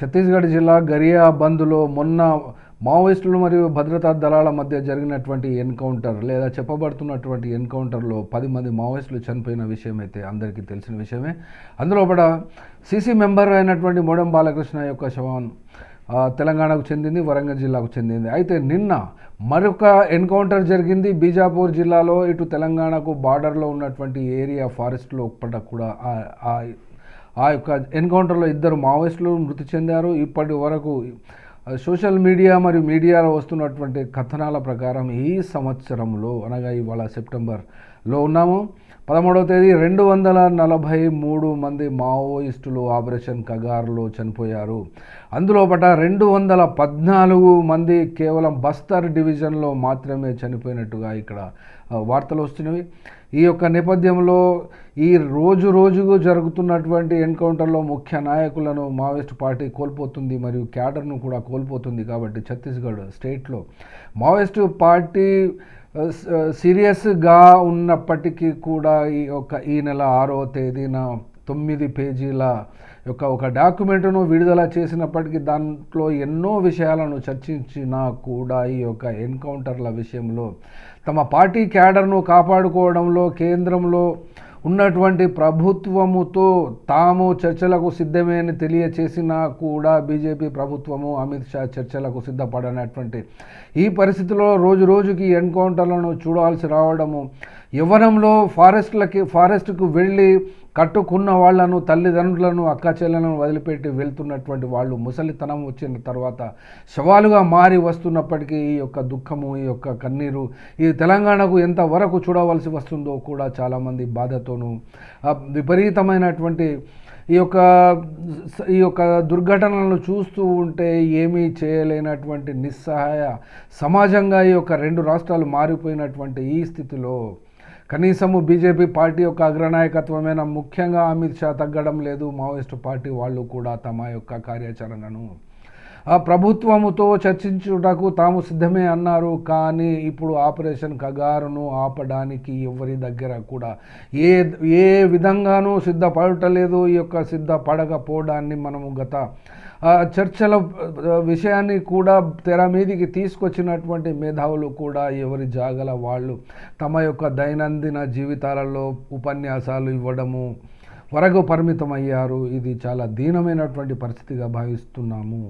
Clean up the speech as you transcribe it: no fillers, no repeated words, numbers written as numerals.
ఛత్తీస్గఢ్ జిల్లా గరియా బంద్లో మొన్న మావోయిస్టులు మరియు భద్రతా దళాల మధ్య జరిగినటువంటి ఎన్కౌంటర్ లేదా చెప్పబడుతున్నటువంటి ఎన్కౌంటర్లో 10 మంది మావోయిస్టులు చనిపోయిన విషయం అయితే అందరికీ తెలిసిన విషయమే. అందులో కూడా సీసీ మెంబర్ అయినటువంటి మోడెం బాలకృష్ణ యొక్క శవం తెలంగాణకు చెందింది, వరంగల్ జిల్లాకు చెందింది. అయితే నిన్న మరొక ఎన్కౌంటర్ జరిగింది బీజాపూర్ జిల్లాలో. ఇటు తెలంగాణకు బార్డర్లో ఉన్నటువంటి ఏరియా ఫారెస్ట్లో కూడా ఆ యొక్క ఎన్కౌంటర్లో 2 మావోయిస్టులు మృతి చెందారు. ఇప్పటి వరకు సోషల్ మీడియా మరియు మీడియాలో వస్తున్నటువంటి కథనాల ప్రకారం ఈ సంవత్సరంలో అనగా ఇవాళ సెప్టెంబర్లో ఉన్నాము 13వ తేదీ 243 మంది మావోయిస్టులు ఆపరేషన్ కగార్లో చనిపోయారు. అందులో 214 మంది కేవలం బస్తర్ డివిజన్లో మాత్రమే చనిపోయినట్టుగా ఇక్కడ వార్తలు వస్తున్నవి. ఈ యొక్క నేపథ్యంలో ఈ రోజుకు జరుగుతున్నటువంటి ఎన్కౌంటర్లో ముఖ్య నాయకులను మావోయిస్ట్ పార్టీ కోల్పోతుంది మరియు క్యాడర్ను కూడా కోల్పోతుంది. కాబట్టి ఛత్తీస్గఢ్ స్టేట్లో మావోయిస్ట్ పార్టీ సీరియస్గా ఉన్నప్పటికీ కూడా ఈ నెల 6వ తేదీన 9 పేజీల ఒక డాక్యుమెంట్ను విడుదల చేసినప్పటికీ దాంట్లో ఎన్నో విషయాలను చర్చించినా కూడా ఈ యొక్క ఎన్కౌంటర్ల విషయంలో తమ పార్టీ క్యాడర్ను కాపాడుకోవడంలో కేంద్రంలో ఉన్నటువంటి ప్రభుత్వముతో తాము చర్చలకు సిద్ధమే అని తెలియచేసినా కూడా బీజేపీ ప్రభుత్వము అమిత్ షా చర్చలకు సిద్ధపడనటువంటి ఈ పరిస్థితిలో రోజుకి ఎన్కౌంటర్లను చూడాల్సి రావడము, యవ్వనంలో ఫారెస్ట్కు వెళ్ళి కట్టుకున్న వాళ్లను, తల్లిదండ్రులను, అక్క చెల్లెలను వదిలిపెట్టి వెళ్తున్నటువంటి వాళ్ళు ముసలితనం వచ్చిన తర్వాత శవాలుగా మారి వస్తున్నప్పటికీ ఈ యొక్క దుఃఖము, ఈ యొక్క కన్నీరు ఈ తెలంగాణకు ఎంతవరకు చూడవలసి వస్తుందో కూడా చాలామంది బాధతోనూ విపరీతమైనటువంటి ఈ యొక్క దుర్ఘటనలను చూస్తూ ఉంటే ఏమీ చేయలేనటువంటి నిస్సహాయ సమాజంగా ఈ యొక్క 2 రాష్ట్రాలు మారిపోయినటువంటి ఈ స్థితిలో కనీసము బీజేపీ పార్టీ యొక్క అగ్రనాయకత్వమైన ముఖ్యంగా అమిత్ షా తగ్గడం లేదు. మావోయిస్టు పార్టీ వాళ్ళు కూడా తమ యొక్క కార్యాచరణను ప్రభుత్వముతో చర్చించుటకు తాము సిద్ధమే అన్నారు. కానీ ఇప్పుడు ఆపరేషన్ కగారును ఆపడానికి ఎవరి దగ్గర కూడా ఏ విధంగానూ సిద్ధపడటలేదు. ఈ యొక్క సిద్ధపడకపోవడాన్ని మనము గత చర్చల విషయాన్ని కూడా తెర మీదికి తీసుకొచ్చినటువంటి మేధావులు కూడా ఎవరి జాగల వాళ్ళు తమ యొక్క దైనందిన జీవితాలలో ఉపన్యాసాలు ఇవ్వడము వరకు పరిమితమయ్యారు. ఇది చాలా దీనమైనటువంటి పరిస్థితిగా భావిస్తున్నాము.